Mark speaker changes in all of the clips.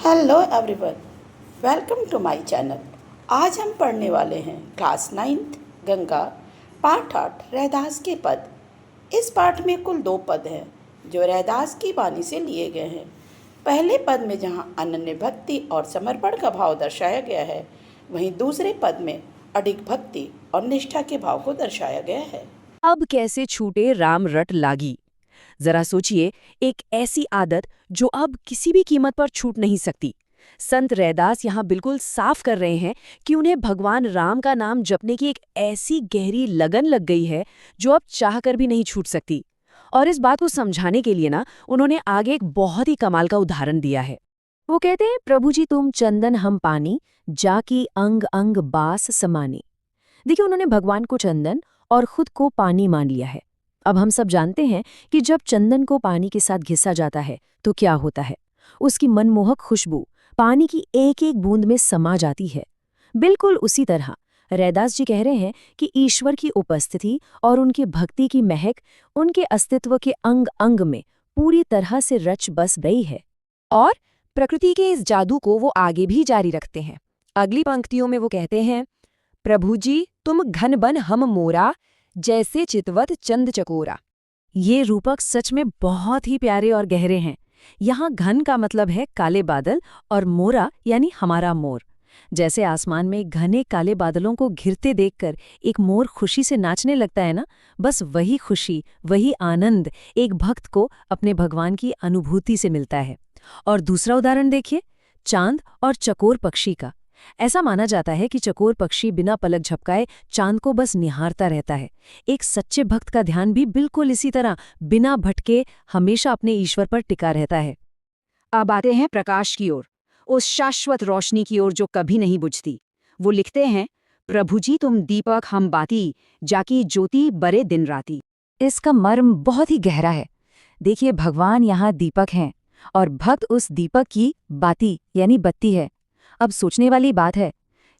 Speaker 1: Hello everyone, welcome to my channel. आज हम पढ़ने वाले हैं क्लास 9th गंगा पाठ 8 रैदास के पद। इस पाठ में कुल 2 पद हैं जो रैदास की वाणी से लिए गए हैं। पहले पद में जहां अनन्य भक्ति और समर्पण का भाव दर्शाया गया है, वहीं दूसरे पद में अडिग भक्ति और निष्ठा के भाव को दर्शाया गया है।
Speaker 2: अब कैसे छूटे राम रट लागी। जरा सोचिए, एक ऐसी आदत जो अब किसी भी कीमत पर छूट नहीं सकती। संत रैदास यहाँ बिल्कुल साफ कर रहे हैं कि उन्हें भगवान राम का नाम जपने की एक ऐसी गहरी लगन लग गई है जो अब चाहकर भी नहीं छूट सकती। और इस बात को समझाने के लिए उन्होंने आगे एक बहुत ही कमाल का उदाहरण दिया है। वो कहते हैं, प्रभु जी तुम चंदन हम पानी, जाकी अंग अंग बास समानी। देखिए, उन्होंने भगवान को चंदन और खुद को पानी मान लिया है। अब हम सब जानते हैं कि जब चंदन को पानी के साथ घिसा जाता है तो क्या होता है। उसकी मनमोहक खुशबू पानी की एक एक बूंद में समा जाती है। बिल्कुल उसी तरह रैदास जी कह रहे हैं कि ईश्वर की उपस्थिति और उनकी भक्ति की महक उनके अस्तित्व के अंग अंग में पूरी तरह से रच बस गई है। और प्रकृति के इस जादू को वो आगे भी जारी रखते हैं। अगली पंक्तियों में वो कहते हैं, प्रभु जी तुम घन बन हम मोरा, जैसे चितवत चंद चकोरा। ये रूपक सच में बहुत ही प्यारे और गहरे हैं। यहाँ घन का मतलब है काले बादल और मोरा यानी हमारा मोर। जैसे आसमान में घने काले बादलों को घिरते देखकर एक मोर खुशी से नाचने लगता है ना, बस वही खुशी, वही आनंद एक भक्त को अपने भगवान की अनुभूति से मिलता है। और दूसरा उदाहरण देखिए, चांद और चकोर पक्षी का। ऐसा माना जाता है कि चकोर पक्षी बिना पलक झपकाए चांद को बस निहारता रहता है। एक सच्चे भक्त का ध्यान भी बिल्कुल इसी तरह बिना भटके हमेशा अपने ईश्वर पर टिका रहता है। अब आते हैं प्रकाश की ओर, उस शाश्वत रोशनी की ओर जो कभी नहीं बुझती। वो लिखते हैं, प्रभु जी तुम दीपक हम बाती, जाकी ज्योति बरे दिन राती। इसका मर्म बहुत ही गहरा है। देखिए, भगवान यहाँ दीपक हैं और भक्त उस दीपक की बाती यानी बत्ती है। अब सोचने वाली बात है,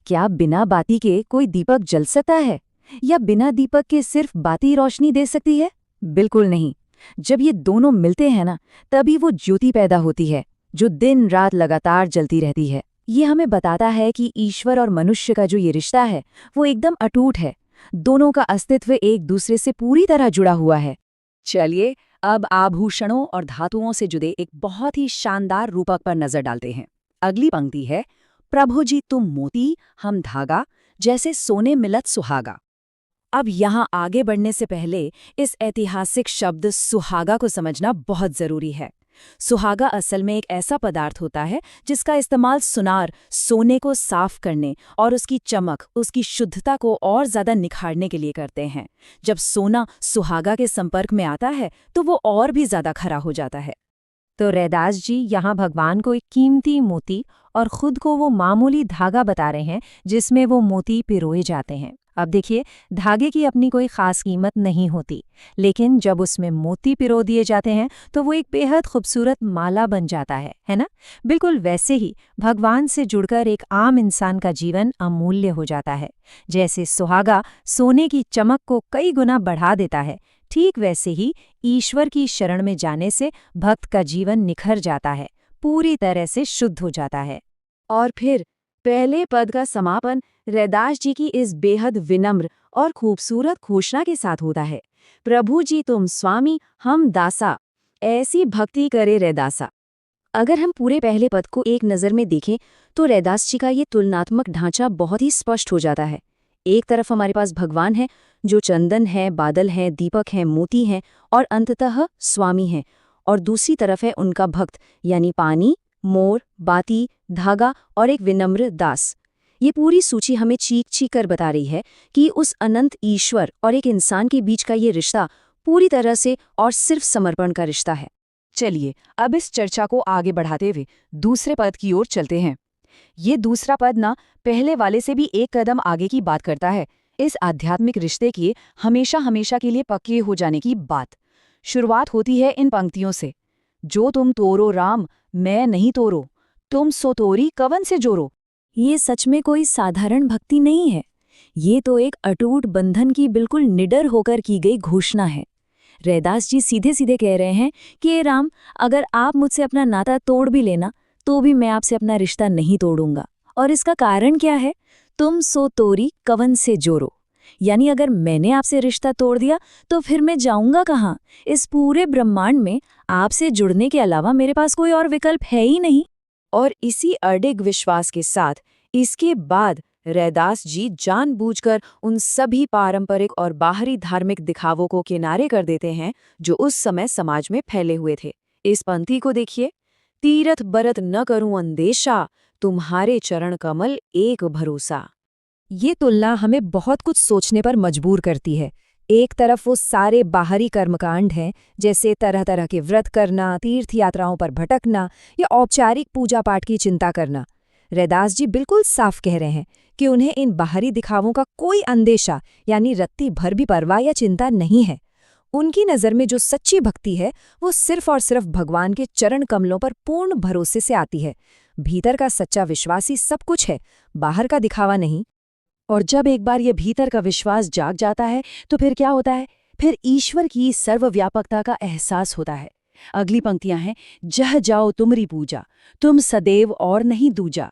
Speaker 2: क्या बिना बाती के कोई दीपक जल सकता है, या बिना दीपक के सिर्फ बाती रोशनी दे सकती है? बिल्कुल नहीं। जब ये दोनों मिलते हैं ना, तभी वो ज्योति पैदा होती है जो दिन रात लगातार जलती रहती है। ये हमें बताता है कि ईश्वर और मनुष्य का जो ये रिश्ता है वो एकदम अटूट है। दोनों का अस्तित्व एक दूसरे से पूरी तरह जुड़ा हुआ है। चलिए अब आभूषणों और धातुओं से जुड़े एक बहुत ही शानदार रूपक पर नजर डालते हैं। अगली पंक्ति है, प्रभु जी तुम मोती हम धागा, जैसे सोने मिलत सुहागा। अब यहाँ आगे बढ़ने से पहले इस ऐतिहासिक शब्द सुहागा को समझना बहुत जरूरी है। सुहागा असल में एक ऐसा पदार्थ होता है जिसका इस्तेमाल सुनार, सोने को साफ करने और उसकी चमक, उसकी शुद्धता को और ज्यादा निखारने के लिए करते हैं। जब सोना सुहागा के संपर्क में आता है तो वो और भी ज्यादा खरा हो जाता है। तो रैदास जी यहाँ भगवान को एक कीमती मोती और खुद को वो मामूली धागा बता रहे हैं जिसमें वो मोती पिरोए जाते हैं। अब देखिए, धागे की अपनी कोई खास कीमत नहीं होती, लेकिन जब उसमें मोती पिरो दिए जाते हैं तो वो एक बेहद खूबसूरत माला बन जाता है ना? बिल्कुल वैसे ही भगवान से जुड़कर एक आम इंसान का जीवन अमूल्य हो जाता है। जैसे सुहागा सोने की चमक को कई गुना बढ़ा देता है, ठीक वैसे ही ईश्वर की शरण में जाने से भक्त का जीवन निखर जाता है, पूरी तरह से शुद्ध हो जाता है। और फिर पहले पद का समापन रैदास जी की इस बेहद विनम्र और खूबसूरत घोषणा के साथ होता है, प्रभु जी तुम स्वामी हम दासा, ऐसी भक्ति करे रैदासा। अगर हम पूरे पहले पद को एक नज़र में देखें तो रैदास जी का ये तुलनात्मक ढांचा बहुत ही स्पष्ट हो जाता है। एक तरफ हमारे पास भगवान है जो चंदन है, बादल हैं, दीपक हैं, मोती हैं और अंततः स्वामी हैं, और दूसरी तरफ है उनका भक्त यानी पानी, मोर, बाती, धागा और एक विनम्र दास। ये पूरी सूची हमें चीख चीख कर बता रही है कि उस अनंत ईश्वर और एक इंसान के बीच का ये रिश्ता पूरी तरह से और सिर्फ समर्पण का रिश्ता है। चलिए अब इस चर्चा को आगे बढ़ाते हुए दूसरे पद की ओर चलते हैं। ये दूसरा पद पहले वाले से भी एक कदम आगे की बात करता है, इस आध्यात्मिक रिश्ते की हमेशा हमेशा के लिए पक्के हो जाने की बात। शुरुआत होती है इन पंक्तियों से, जो तुम तोरो राम मैं नहीं तोरो, तुम सो तोरी कवन से जोरो। ये सच में कोई साधारण भक्ति नहीं है, ये तो एक अटूट बंधन की बिल्कुल निडर होकर की गई घोषणा है। रैदास जी सीधे सीधे कह रहे हैं कि राम, अगर आप मुझसे अपना नाता तोड़ भी लेना
Speaker 3: तो भी मैं आपसे अपना रिश्ता नहीं तोड़ूंगा। और इसका कारण क्या है? तुम सो तोरी कवन से जोरो। यानी अगर मैंने आपसे रिश्ता तोड़ दिया तो फिर मैं जाऊंगा कहाँ? इस पूरे ब्रह्मांड में आपसे जुड़ने के अलावा मेरे पास कोई और विकल्प है ही नहीं।
Speaker 2: और इसी अडिग विश्वास के साथ इसके बाद रैदास जी जानबूझकर उन सभी पारंपरिक और बाहरी धार्मिक दिखावों को किनारे कर देते हैं जो उस समय समाज में फैले हुए थे। इस पंक्ति को देखिए, तीरथ बरत न करूं अंदेशा, तुम्हारे चरण कमल एक भरोसा।
Speaker 3: ये तुलना हमें बहुत कुछ सोचने पर मजबूर करती है। एक तरफ वो सारे बाहरी कर्मकांड हैं, जैसे तरह तरह के व्रत करना, तीर्थ यात्राओं पर भटकना या औपचारिक पूजा पाठ की चिंता करना। रैदास जी बिल्कुल साफ कह रहे हैं कि उन्हें इन बाहरी दिखावों का कोई अंदेशा यानी रत्ती भर भी परवाह या चिंता नहीं है। उनकी नज़र में जो सच्ची भक्ति है वो सिर्फ और सिर्फ भगवान के चरण कमलों पर पूर्ण भरोसे से आती है। भीतर का सच्चा विश्वास ही सब कुछ है, बाहर का दिखावा नहीं। और जब एक बार ये भीतर का विश्वास जाग जाता है तो फिर क्या होता है? फिर ईश्वर की सर्वव्यापकता का एहसास होता है। अगली पंक्तियां हैं, जह जाओ तुमरी पूजा, तुम सदैव और नहीं दूजा।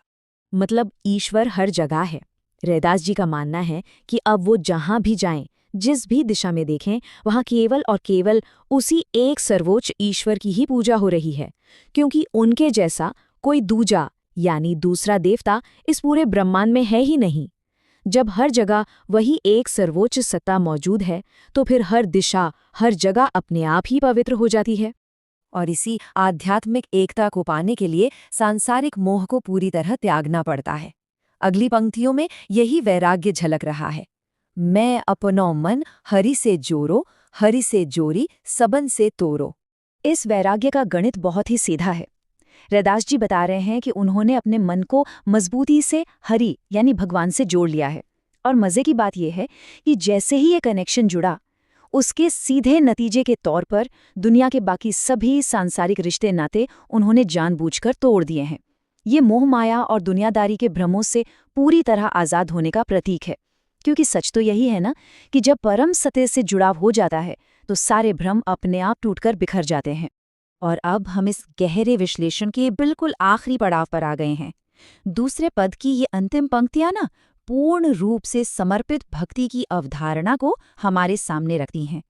Speaker 3: मतलब ईश्वर हर जगह है। रैदास जी का मानना है कि अब वो जहां भी जाएं, जिस भी दिशा में देखें, वहां केवल और केवल उसी एक सर्वोच्च ईश्वर की ही पूजा हो रही है, क्योंकि उनके जैसा कोई दूजा यानी दूसरा देवता इस पूरे ब्रह्मांड में है ही नहीं। जब हर जगह वही एक सर्वोच्च सत्ता मौजूद है तो फिर हर दिशा, हर जगह अपने आप ही पवित्र हो जाती है। और इसी आध्यात्मिक एकता को पाने के लिए सांसारिक मोह को पूरी तरह त्यागना पड़ता है। अगली पंक्तियों में यही वैराग्य झलक रहा है। मैं अपनो मन हरि से जोरो, हरि से जोरी सबन से तोरो। इस वैराग्य का गणित बहुत ही सीधा है। रैदास जी बता रहे हैं कि उन्होंने अपने मन को मजबूती से हरि यानी भगवान से जोड़ लिया है। और मज़े की बात यह है कि जैसे ही ये कनेक्शन जुड़ा, उसके सीधे नतीजे के तौर पर दुनिया के बाकी सभी सांसारिक रिश्ते नाते उन्होंने जानबूझकर तोड़ दिए हैं। ये मोह माया और दुनियादारी के भ्रमों से पूरी तरह आज़ाद होने का प्रतीक है। क्योंकि सच तो यही है ना कि जब परम सत्य से जुड़ाव हो जाता है तो सारे भ्रम अपने आप टूटकर बिखर जाते हैं। और अब हम इस गहरे विश्लेषण के बिल्कुल आखिरी पड़ाव पर आ गए हैं। दूसरे पद की ये अंतिम पंक्तियां ना पूर्ण रूप से समर्पित भक्ति की अवधारणा को हमारे सामने रखती हैं।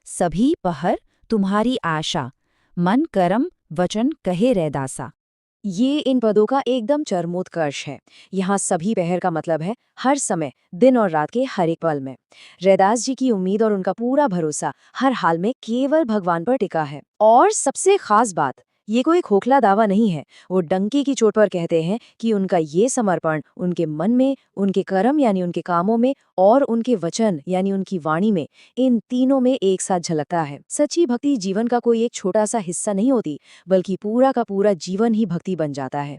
Speaker 3: सभी पहर तुम्हारी आशा, मन कर्म वचन कहे रैदासा। ये इन पदों का एकदम चरमोत्कर्ष है। यहाँ सभी पहर का मतलब है हर समय, दिन और रात के हर एक पल में। रैदास जी की उम्मीद और उनका पूरा भरोसा हर हाल में केवल भगवान पर टिका है। और सबसे खास बात, ये कोई खोखला दावा नहीं है। वो डंके की चोट पर कहते हैं कि उनका ये समर्पण उनके मन में, उनके कर्म यानी उनके कामों में और उनके वचन यानी उनकी वाणी में, इन तीनों में एक साथ झलकता है। सच्ची भक्ति जीवन का कोई एक छोटा सा हिस्सा नहीं होती, बल्कि पूरा का पूरा जीवन ही भक्ति बन जाता है।